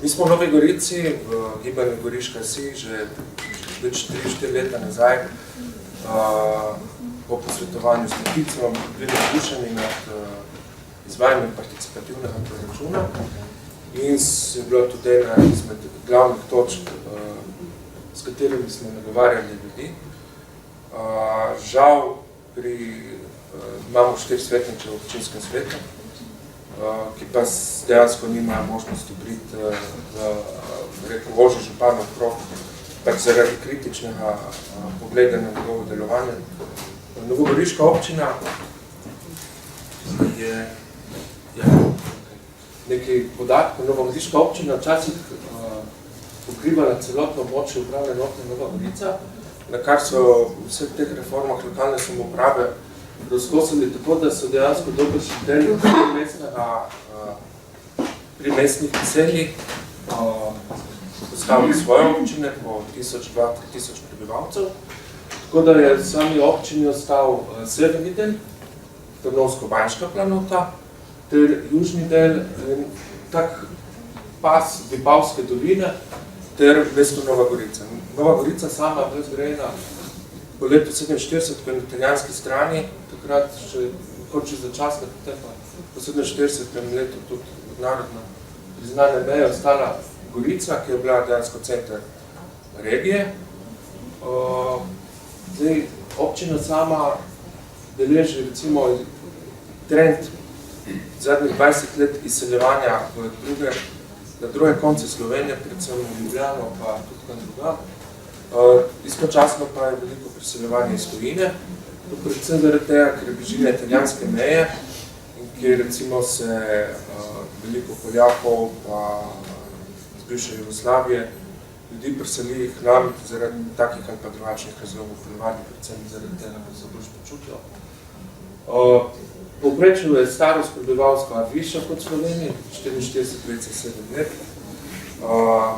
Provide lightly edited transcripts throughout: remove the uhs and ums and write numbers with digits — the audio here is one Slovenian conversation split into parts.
Mi smo v Novi Gorici, v gibanju Goriška si, že več 3-4 leta nazaj, po posvetovanju s Petico bili navdušeni nad izvajanjem participativnega proračuna in je bila tudi ena izmed glavnih točk, s katerimi smo nagovarjali ljudi. Žal, imamo 4 svetnike v občinskem svetu, ki pa dejansko nimajo možnosti priti v ožji župan okrog, pač zaradi kritičnega pogleda na njegovo delovanje. Novogoriška občina je nekaj podatkov. Novogoriška občina včasih pokrivala celotno območje upravne enote Nova Gorica, na kar so v vseh teh reformah lokalne samouprave razkosili tako, da so dejansko dobrši del primestnih naselij postavili svoje občine po 1000-2000 prebivalcev. Tako da je sami občini ostal severni del, Trnovsko-Banjška planota, ter južni del, tak pas Vipavske doline, ter mesto Nova Gorica. Nova Gorica sama je bila zgrajena po letu 47, ko je na italijanski strani, takrat še hoče začasno, potem pa po 47. letu tudi narodno priznane meje ostala Gorica, ki je bila dejansko center regije. Zdaj, občina sama beleži recimo trend zadnjih 20 let izseljevanja na druge konce Slovenije, predvsem v Ljubljano, pa tudi na druga. Istočasno pa je veliko priseljevanje iz tujine, predvsem zaradi tega, ker je bližina italijanske meje in kjer recimo se veliko Poljakov pa z bivše Jugoslavije ljudi priseli k nam zaradi takih ali pa drugačnih razlogov, predvsem zaradi tega, da se bolj počutijo. Povprečju je starost prebivalstva višja kot v Sloveniji, 44,7 let.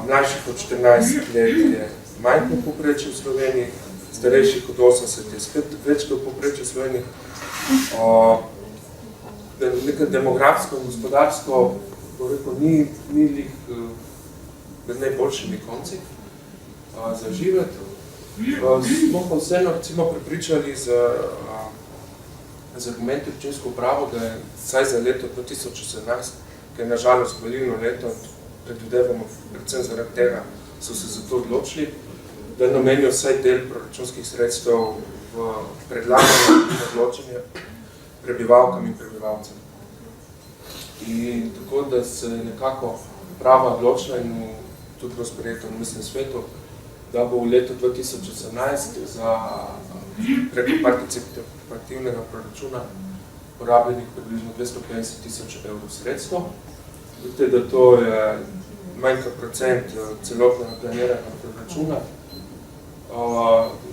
Mlajših od 14 let je manj kot povprečju v Sloveniji, starejših od 80 je spet več kot povprečju v Sloveniji. Nekaj demografsko in gospodarsko, ni lih med najboljšimi konci za živeti. Smo pa vseeno recimo prepričali z argumenti občinsko upravo, da je vsaj za leto 2018, ki je nažalost volilno leto, predvidevamo predvsem zaradi tega, so se za to odločili, da namenijo vsaj del proračunskih sredstev v predlaganje in odločanje prebivalkam in prebivalcem. In tako, da se nekako prava odločila in tudi bilo sprejeto na mestnem svetu, da bo v letu 2018 za preko participativnega proračuna porabljenih približno 250 000 evrov sredstev. Vidite, da to je manj kot procent celotnega planiranja proračuna.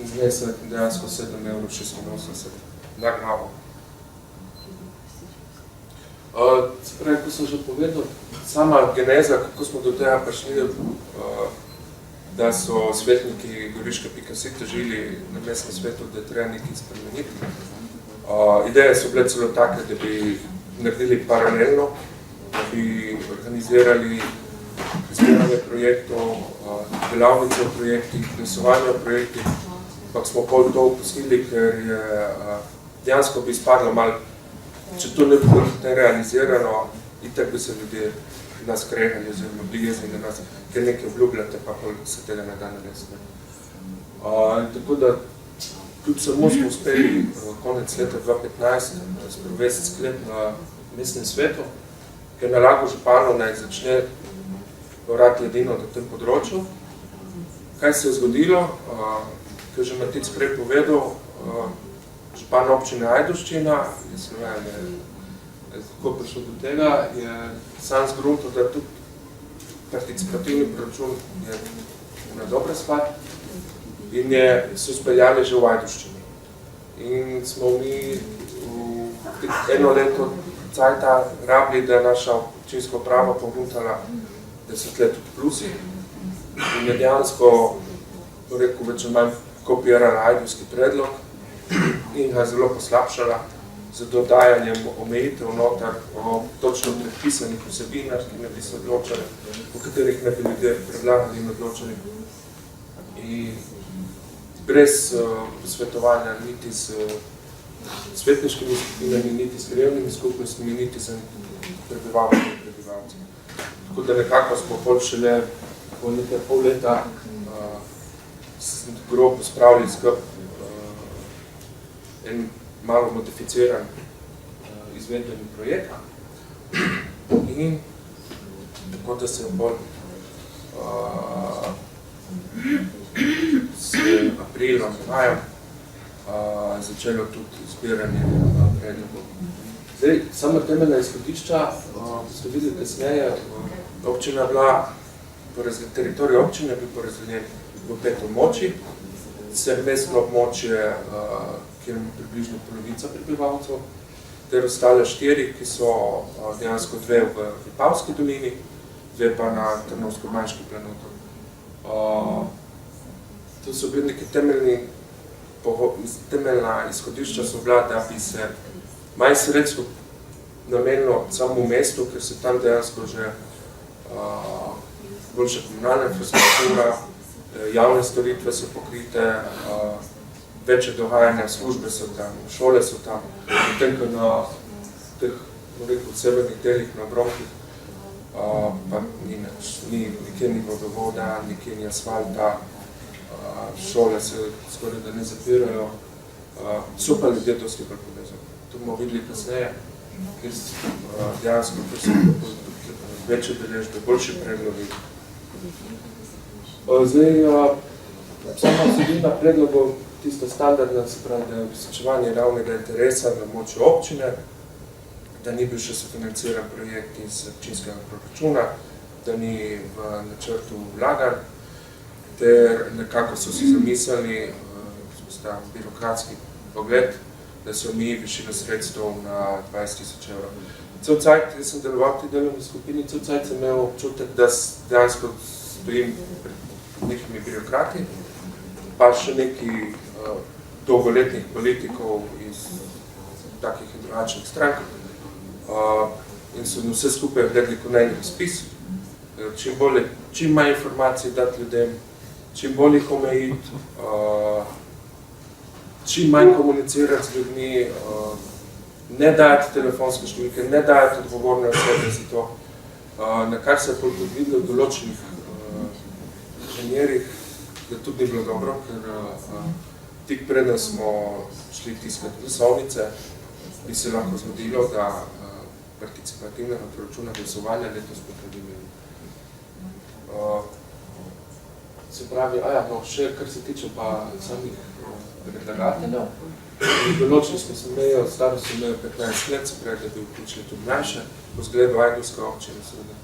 Znesek dejansko 7,86 € na glavo. Spravi, ko sem že povedal, sama geneza, kako smo do tega prišli, da so svetniki Goriška.si težili na mestnem svetu, da je treba nekaj spremeniti. Ideje so bile celo take, da bi naredili paralelno, da bi organizirali izbiranje projektov, delavnice v projektih, glasovanje v projektih, ampak smo pol to opustili, ker je dejansko bi izpadlo malo, če to ne bi bilo nerealizirano, itak bi se ljudje nas kregali oziroma bili jezni na nas, ker nekaj obljubljate, pa se tega ne da narediti. Tako da tudi samo smo uspeli konec leta 2015 sprovesti sklep na mestnem svetu, ki je nalagal županu, naj začne orati ledino na tem področju. Kaj se je zgodilo? Ker je že Matic prej povedal, župan občine Ajdovščina, kako je prišel do tega, je sam zgruntil, da tudi participativni proračun je na dobra stvar in so speljali že v Ajdovščini. In smo mi eno leto cajta rabili, da je naša občinska uprava pogruntala 10 let v plusi in je dejansko, rekel, več ali manj kopirala ajdovski predlog in ga zelo poslabšala z dodajanjem omejitev notar o točno predpisanih vsebinah, ki ne bi se odločali, po katerih ne bi ljudje predlagali in odločali. In brez posvetovanja niti z svetniškimi skupinami, niti z krajevnimi skupnostmi, niti z prebivalci. Tako da nekako smo pol šele po nekaj pol leta grob spravili skup en malo modificiran izvedbeni projekt. In tako da se je bolj s aprilom, majem začelo tudi zbiranje predlogov. Zdaj, samo temeljna izhodišča, ste videli kasneje, občina je bila, teritorij občine je bil porazdeljen v 5 območij, mestno območje, kjer je približno polovica prebivalcev, ter ostale 4, ki so dejansko 2 v Vipavski dolini, 2 pa na Trnovsko-Manjški planotu. To so bili neki temeljna izhodišča so bila, da bi se manj sredstvo namenilo samo v mestu, ker se tam dejansko že boljša komunalna infrastruktura, javne storitve so pokrite, večje dogajanja, službe so tam, šole so tam, potem, ko na teh severnih delih, na obrokih, pa ni nič, nikjer ni vodovoda, nikjer ni asfalta, šole se skoraj da ne zapirajo, so pa ljudje dosti bolj povezani. To bomo videli kasneje, ker dejansko so večje deležbe, boljši predlogi. Zdaj, sama vsebina predlogov, tista standardna, se pravi, da je obsečevanje javnega interesa na območju občine, da ni bil še sofinanciran projekt iz občinskega proračuna, da ni v načrtu vlagan, ter nekako so si zamislili, birokratski pogled, da so mi višino sredstev na 20.000 evrov. Cel cajt, jaz sem deloval v tej delovni skupini, cel cajt sem imel občutek, da dejansko stojim pred nekimi birokrati, pa še neki dolgoletnih politikov iz takih in drugačnih strank. In so vse skupaj gledali kot najni razpis. Čim manj informacij dati ljudem, čim bolj jih omejiti, čim manj komunicirati z ljudmi, ne dajati telefonske številke, ne dajati odgovorne osebe za to, na kar se je tudi videlo v določenih primerih, da tudi ni bilo dobro, ker tik preden smo šli tiskati glasovnice, bi se lahko zgodilo, da participativnega proračuna glasovanja letos potrebili. Se pravi, še kar se tiče pa samih predlagateljev, določili smo se mejo, starost se mejo 15 let, se pravi, da bi vključili tudi mlajše, po zgledu Ajdovske občine seveda.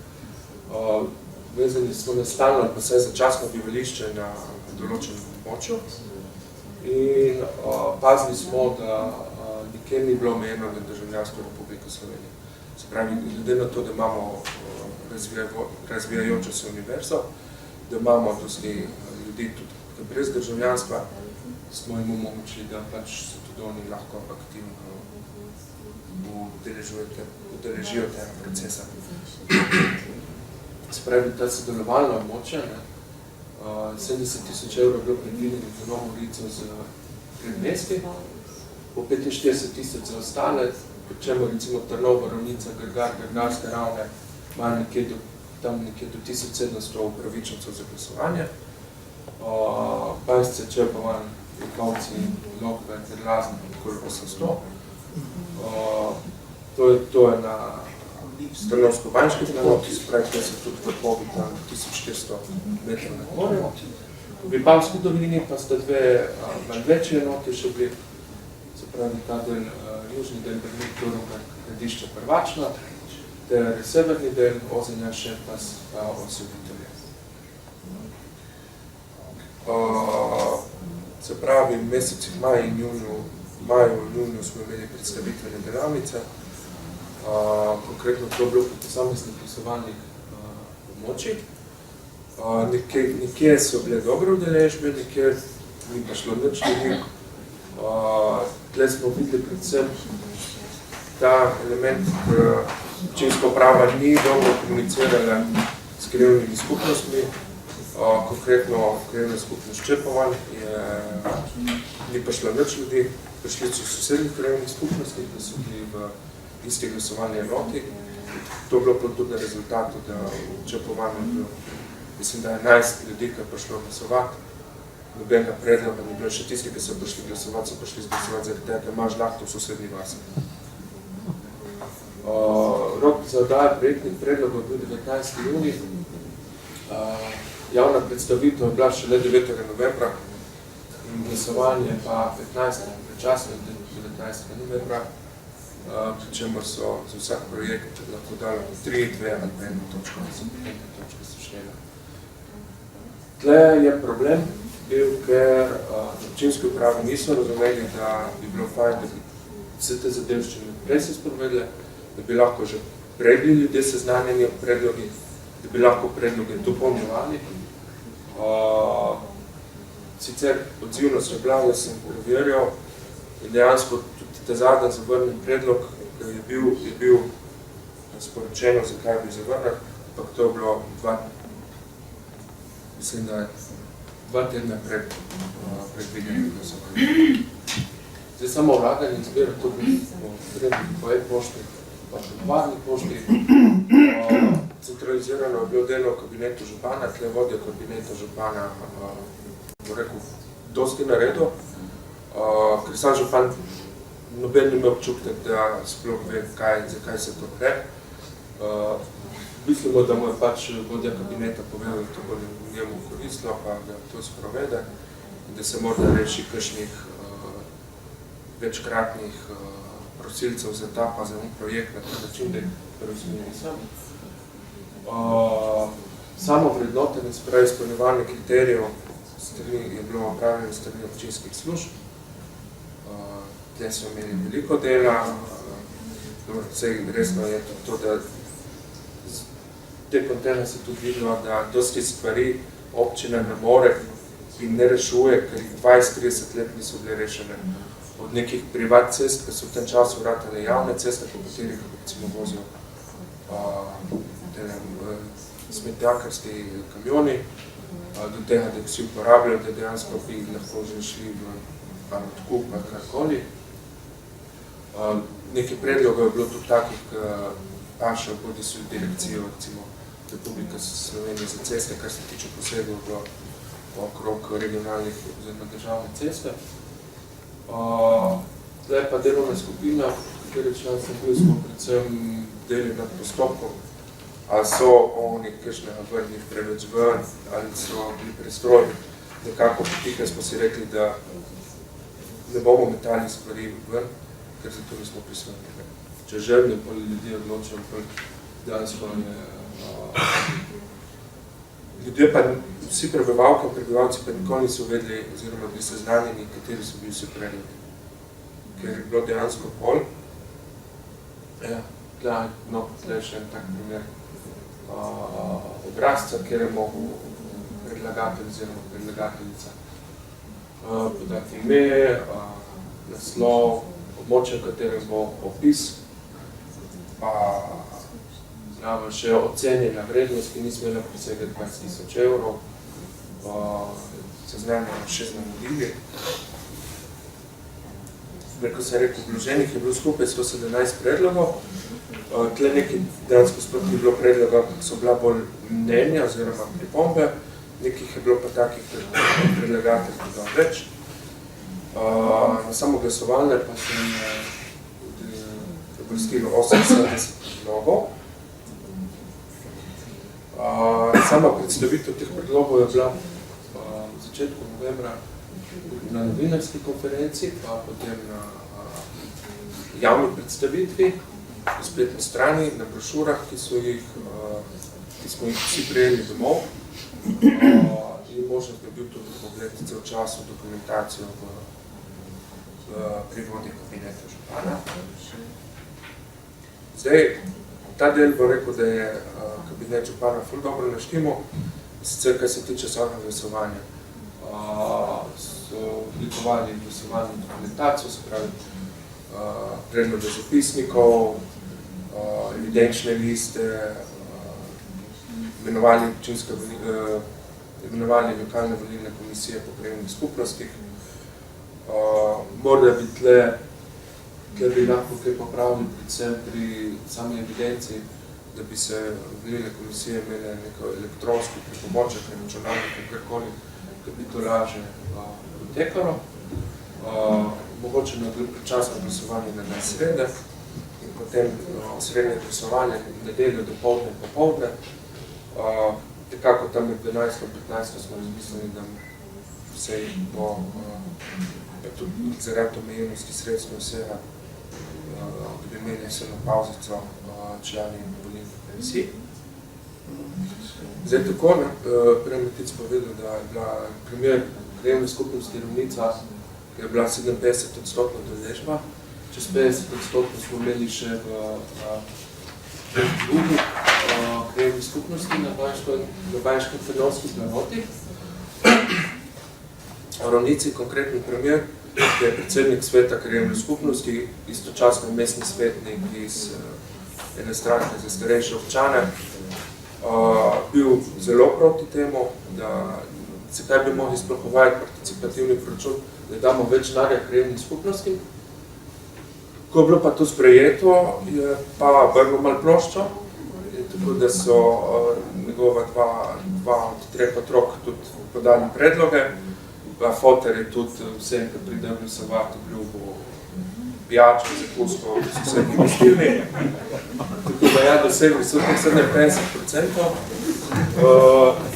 Vezani smo na stalno, pa vse začasno bivališče na določenem območju in pazili smo, da nikjer ni bilo omejeno na državljanstvo Republike Slovenije. Se pravi, glede na to, da imamo razvijajočo se univerzo, da imamo dosti ljudi tudi brez državljanstva, smo jim omogočili, da pač se tudi oni lahko aktivno udeležijo tega procesa. Se pravi, ta sodelovalna območja, 70.000 evrov je bilo predvideno za Novo Gorico z predmesti, po 45.000 za ostale, pri čemu recimo Trnovo, Ravnica, Grgar, Grgarske ravne, imajo nekje do 1700 upravičencev za glasovanje. Bajsce, Čepovan, Vikovci, Lokve, Terlazne, okoli 800. To je na Trnovsko-Banjški planoti, se pravi, da se tudi vrhovi tam 1400 metrov nad morjem. V Vipavski dolini pa sta dve manj večje enote še bili, se pravi, ta del, južni del Brnik, Turovka, Gradišče, Prvačna, ter severni del Ozenja, Šepas, Osebitelje. Se pravi, v mesecih maju in juniju smo imeli predstavitvene delavnice, konkretno to bilo po posameznih glasovalnih območjih. Nekje so bile dobre udeležbe, nekje ni pa šlo nič ljudi. Tle smo videli predvsem ta element, občinska uprava ni dobro komunicirala s krajevnimi skupnostmi, konkretno krajevna skupnost Čepovan ni prišla več ljudi, prišli so sosednjih krajevnih skupnosti, ki so bili v isti glasovalni enoti. To je bilo tudi na rezultatu, da v Čepovanu je bilo, mislim, da 11 ljudi, ki je prišlo glasovati. Nobenega predloga ni bilo, še tisti, ki so prišli glasovati, so prišli glasovati zaradi tega, ker ima žlahto v sosednji vasi. Rok za oddajo projektnih predlogov je bil 19. junij. Javna predstavitev je bila šele 9. novembra in glasovanje pa 15. prečasno 19. novembra, pri čemer so za vsak projekt lahko dali 3, 2 ali 1 točko, so potem točke so šlega. Tle je problem bil, ker občinske uprave niso razumeli, da bi bilo fajn, da bi vse te zadevščine prej se sprovedle, da bi lahko že prej bili ljudje seznanjeni o predlogi, da bi lahko predloge dopolnjevali. Sicer odzivnost je bila, jaz sem preverjal in dejansko tudi ta zadnji zavrnen predlog je bil sporočeno, zakaj bi zavrnil, ampak to je bilo mislim, da je 2 tedna pred videnjem glasovanja. Zdaj samo vlaganje izbira tudi po e-pošti, pa po varni pošti. Centralizirano je bilo delo v kabinetu župana, tle vodja kabineta župana, bo rekel, dosti naredil, ker sam župan noben nima občutek, da sploh ve, zakaj se to gre. Mislimo, da mu je pač vodja kabineta povedal, da to bo njemu koristilo, pa da to sprovede, da se morda reši kakšnih večkratnih prosilcev za ta pa za un projekt na ta način, da je razumeli sam. Samo vrednotenje, se pravi izpolnjevanje kriterijev je bilo opravljeno strani občinskih služb. Tle so imeli veliko dela, resno je to, da tekom tega se tudi videlo, da dosti stvari občina ne more in ne rešuje, ker jih 20-30 let niso bile rešene. Od nekih privat cest, ki so v tem času vratile javne ceste, po katerih recimo vozijo smetnjakarski kamioni, do tega, da vsi uporabljajo, da dejansko bi lahko že šli v odkup ali karkoli. Nekaj predlogov je bilo tudi takih, ki pašajo bodi so direkcijo, recimo Republike Slovenije za ceste, kar se tiče posegov okrog regionalnih oziroma državne ceste. Tle pa delovna skupina, kateri član sem bil, smo predvsem deli nad postopkom, ali so oni kakšnega vrnih preveč ven, ali so bili prestrojni. Nekako potikaj smo si rekli, da ne bomo metali stvari ven, ker zato nismo pristojni. Če želni ljudi odločijo, dejansko je... Ljudje pa, vsi prebivalke in prebivalci pa nikoli niso vedeli, oziroma bili seznanjeni, kateri so bili vsi predlogi. Ker je bilo dejansko pol. Tle je še en tak primer obrazca, kjer je mogel predlagatelj oziroma predlagateljica podati ime, naslov, območje, v katerem bo opis, pa še ocenjena vrednost, ki ni smela presegati 20 000 evrov, seznanjeno 6 navodili. Ko sem rekel, vloženih je bilo skupaj 117 predlogov. Tle nekaj dejansko sploh ni bilo predloga, so bila bolj mnenja oziroma pripombe, nekih je bilo pa takih predlagatelj, ki ga več. Na samo glasovalne pa sem uvrstilo 78 predlogov. Sama predstavitev teh predlogov je bila v začetku novembra na novinarski konferenci, pa potem na javni predstavitvi, na spletni strani, na brošurah, ki smo jih vsi prejeli domov. In možnost je bil tudi pogled cel čas v dokumentacijo pri vodji kabineta župana. Zdaj, ta del bo rekel, da je kabinet župana ful dobro naštimo, sicer kar se tiče samega glasovanja. So oblikovali glasovalno dokumentacijo, se pravi predloge zapisnikov, evidenčne liste, imenovanje lokalne volilne komisije po krajevnih skupnostih. Morda bi tle bi lahko kaj popravili predvsem pri sami evidenci, da bi se volilne komisije imele neko elektronsko pripomoček na računalniku, karkoli, da bi to lažje potekalo. Mogoče na časno glasovanje na srede in potem srednje glasovanje nedeljo do popoldne. Nekako tam med 12 in 15 smo razmislili, da se bo tudi zaradi omejenosti sredstva vsega, da bi imeli vse na pauzico člani volilnih komisij. Zdaj tako, prej Matic povedal, da je bila primer krajevne skupnosti Ravnica, ki je bila 57% deležba, čez 50% smo imeli še v drugih krajevnih skupnosti na Banjškem Fenolski planoti. V Ravnici konkretni primer, ki je predsednik sveta krajevne skupnosti, istočasno mestni svetnik iz ene stranke za starejše občane, bil zelo proti temu, da se kaj bi mogli sploh uvajati participativni proračun, da damo več denarja krajevnim skupnostim. Ko je bilo pa to sprejeto, je pa vrlo malo ploščo, tako da so njegova dva od treh otrok tudi podali predloge. Foter je tudi vsem, ki pride glasovati, obljubil pijačo, zakusko, so vse investirni. Tako da ja, dosegli so teh 57%.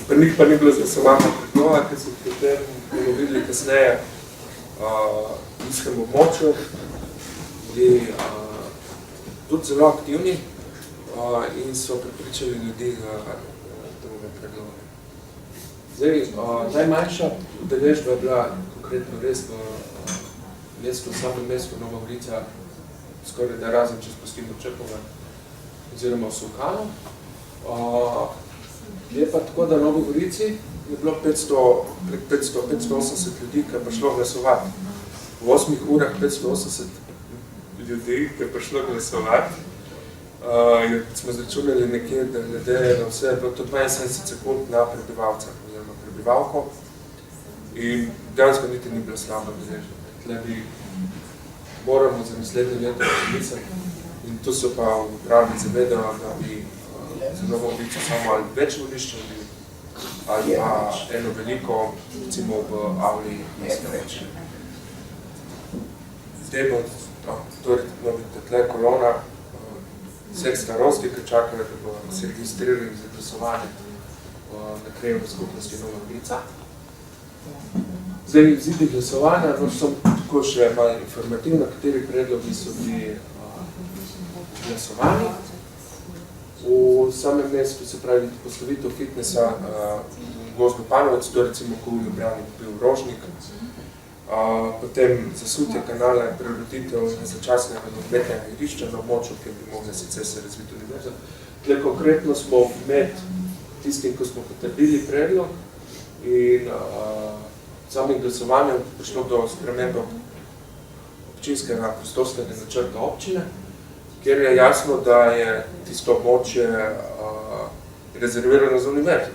Pri njih pa ni bilo zglasovano predloga, ker so potem videli kasneje v istem območju, bili tudi zelo aktivni in so pripričali ljudi za druge predloge. Zdaj, najmanjša udeležba je bila konkretno res v mestu, v samem mestu Nova Gorica, skoraj da razen čez Pustino Čepove oziroma v Solkanu. Je pa tako, da v Novi Gorici je bilo 580 ljudi, ki je prišlo glasovati. V 8 urah 580 ljudi, ki je prišlo glasovati. Smo zračunali nekje, da glede na vse, je bilo to 72 sekund na prebivalca oziroma prebivalko in dejansko niti ni bila slaba udeležba. Tle bi moramo za naslednje leto razmisliti in tu so pa v upravi zavedajo, da bi za Novo Gorico samo ali več volišča ali pa eno veliko, recimo v avli mestne občine. Zdaj bo, vidite, tle kolona vseh starosti, ki čakajo, da bo se registrirali za glasovanje na krajevni skupnosti Nova Gorica. Zdaj, v izidi glasovanja, so tako še malo informativno, kateri predlogi so bili glasovani. V samem mestu se pravi poslovitev fitnesa Gozd Panovec, to je recimo ko v Ljubljani bil Rožnik, potem zasutje kanala in preureditev začasnega nogometnega igrišča na območju, kjer bi mogla sicer se razviti univerza. Tle konkretno smo med tistim, ko smo potrdili predlog in samim glasovanjem prišlo do spremembe občinskega prostorskega načrta občine, kjer je jasno, da je tisto območje rezervirano za univerzo.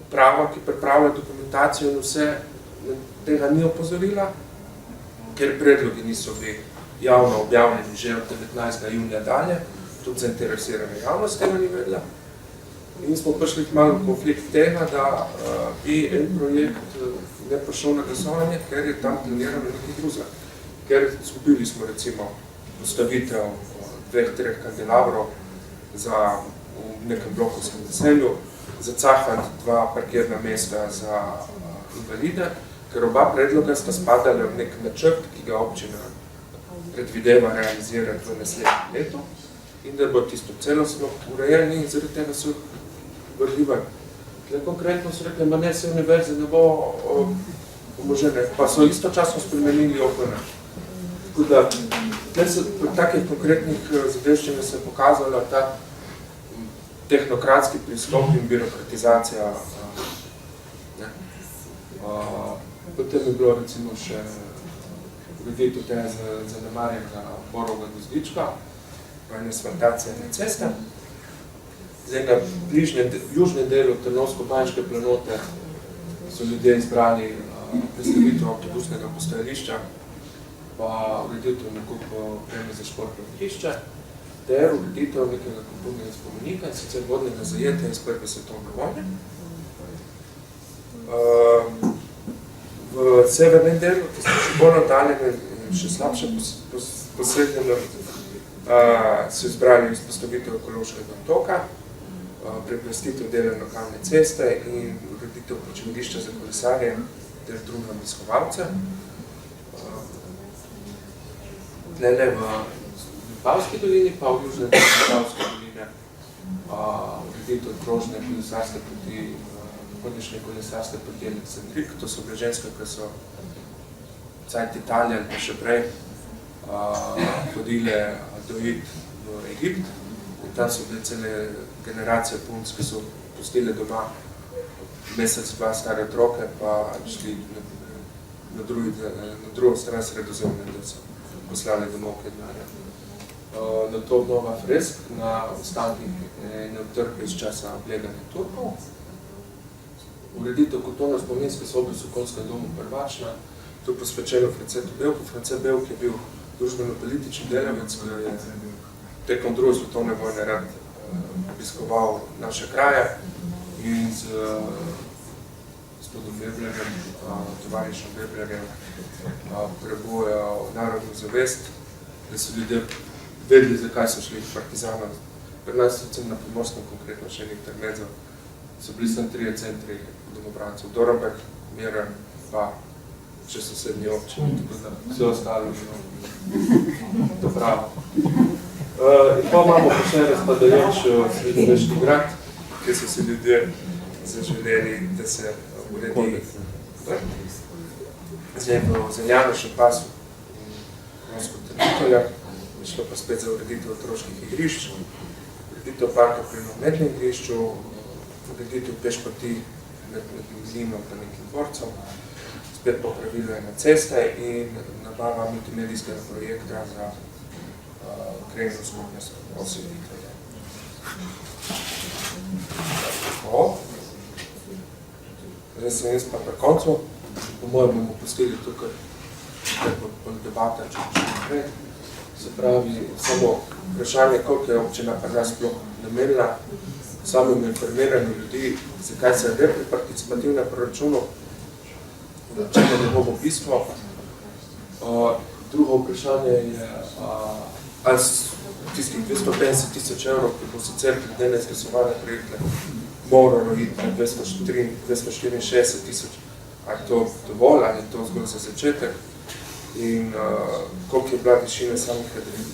Uprava, ki pripravlja dokumentacijo in vse, tega ni opozorila, ker predlogi niso bili javno objavljeni že od 19. junija dalje, tudi zainteresirana javnost tega ni vedela. In smo prišli malo v konflikt tega, da bi en projekt ne prišel na glasovanje, ker je tam planirano nekaj drugega. Ker izgubili smo recimo postavitev 2-3 kandelavrov za v nekem blokovskem naselju, zacahati 2 parkirna mesta za invalide, ker oba predloga sta spadala v nek načrt, ki ga občina predvideva realizirati v naslednjem letu in da bo tisto celostno urejeni in zaradi tega so vrli ven. Konkretno so rekli, ma ne se univerze ne bo pomožene, pa so istočasno spremenili OPN. Tako da, pri takih konkretnih zadevščinah se je pokazala ta tehnokratski pristop in birokratizacija. Potem je bilo recimo še ureditev tega zanemarjenega borovega gozdička, pa ene asfaltacijane ceste. Zdaj na južnem delu Trnovsko-Banjške planote so ljudje izbrali predstavitev avtobusnega postajališča, pa ureditev nakup opreme za športno igrišče, ter ureditev nekega kulturnega spomenika, in sicer vodnega zajetja iz Prve svetovne vojne. V severnem delu, ki so še bolj oddaljene in še slabše posrednjeno, so izbrali izpostavitev ekološkega otoka, preplastitev dela lokalne ceste in ureditev počivališča za kolesarje ter druge obiskovalce. Tlele v Vipavski dolini, pa v južnem Vipavske doline ureditev krožne kolesarske poti, hodniške kolesarske poti Aleksandrik, to so Blaženske, ki so cajt Italije ali pa še prej hodile dojit v Egipt. In tam so bile cele generacije punc, ki so pustile doma mesec, dva stare otroke, pa šli na drugo stran Sredozemlja, da so poslali domov kaj denarja. Na to obnova fresk na ostankih in obtrke iz časa obleganja Turkov. Ureditev kulturno-spominske sobe v Sokolskem domu Prvačna, to je posvečeno Francetu Belku. France Belk je bil družbeno-politični delavec, ki je tekom druge svetovne vojne rad obiskoval naše kraje in z gospodom Beblerjem, tovarišem Beblerjem, prebujal narodno zavest, da so ljudje vedeli, zakaj so šli partizanov. Pri nas na Primorskem, konkretno še nekaj medzov, so bili sem 3 centri domobrancev, Dornberg, Miren, pa še sosednji občini, tako da vse ostalo je dobro. In pa imamo pa še razpadajoč srednjeveški grad, kjer so se ljudje zaželeli, da se uredi zdaj v Zeljanošem pasu in Kronsko Trnitolja, je šlo pa spet za ureditev otroških igrišč, ureditev parka pri nogometnem igrišču, ureditev pešpoti med Mlinom pa nekim dvorcem, spet popravilo ene ceste in nabava multimedijskega projekta za krajevno skupnost oselitve. Zdaj sem jaz pa pri koncu, po mojem bomo pustili tukaj debata, če še naprej. Se pravi, samo vprašanje, koliko je občina pri nas sploh namenila samem informiranju ljudi, zakaj se gre pri participativnem proračunu, če je njegovo bistvo. Drugo vprašanje je, ali tistih 250 000 evrov, ki bo sicer glede na izglasovane projekte moralo iti na 264 000, ali je to dovolj, ali je to zgolj za začetek, in koliko je bila višina samih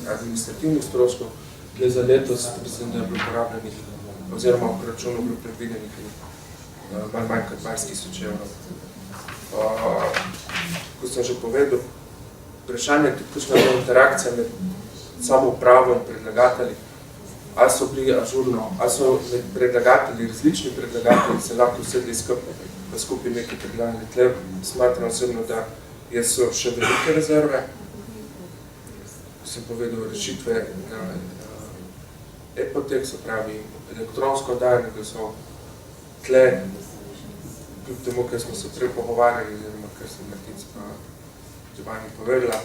administrativnih stroškov, tle za letos mislim, da je bilo porabljenih, oziroma v proračunu bilo predvidenih manj kot 20 000 evrov. Kot sem že povedal, vprašanje je kakšna interakcija med samo upravo in predlagatelji, ali so bili ažurno, ali so predlagatelji, različni predlagatelji se lahko usedli skupaj nekaj predlagali. Tle smatram osebno, da so še velike rezerve, ko sem povedal rešitve na e-potek, se pravi elektronsko oddajanje glasov. Tle, kljub temu, ker smo se prej pogovarjali, oziroma ker sem Martic pa Giovanni povedala,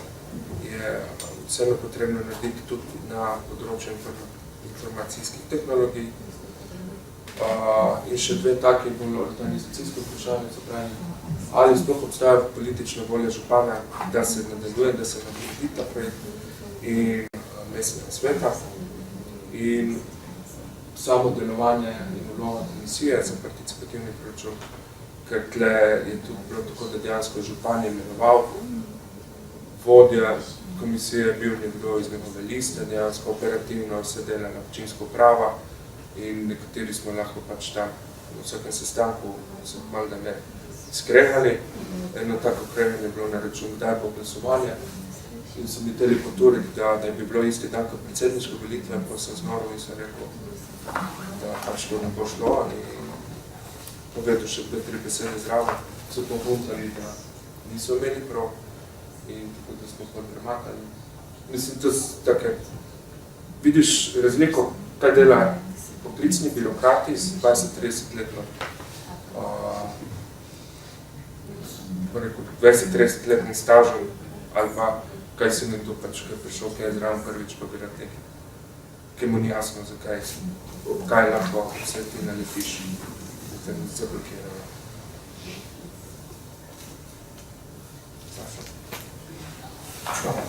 je vseeno potrebno narediti tudi na področju informacijskih tehnologij. In še dve take bolj organizacijske vprašanje, se pravi, ali sploh obstaja politična volja župana, da se nadaljuje, da se nagradi ta projekt in mestnega sveta. In samo delovanje in vloga komisije za participativni proračun, ker tle je tudi bilo tako, da dejansko župan je imenoval, vodja komisije je bil nekdo iz njegove liste, dejansko operativno se dela na občinsko uprava in nekateri smo lahko pač tam v vsakem sestanku se malo da ne skrehali. Eno tako krehanje je bilo na račun, kdaj bo glasovanje in so mi teli poturiti, da bi bilo isti dan kot predsedniške volitve, pa sem zmoril in sem rekel, da pač to ne bo šlo in povedal še 2-3 besede zraven, so pohuntali, da niso imeli prav. in tako da smo pa premakali. Mislim, to tako, vidiš razliko, kaj dela poklicni birokrati z 20-30 letno, 20-30 letnim stažem, ali pa kaj si nekdo pač, kaj je prišel, kaj je zraven prvič, pa bi rad nekaj, kaj mu ni jasno, zakaj, kaj lahko vse ti naletiš, da te ne zablokirajo. Saša.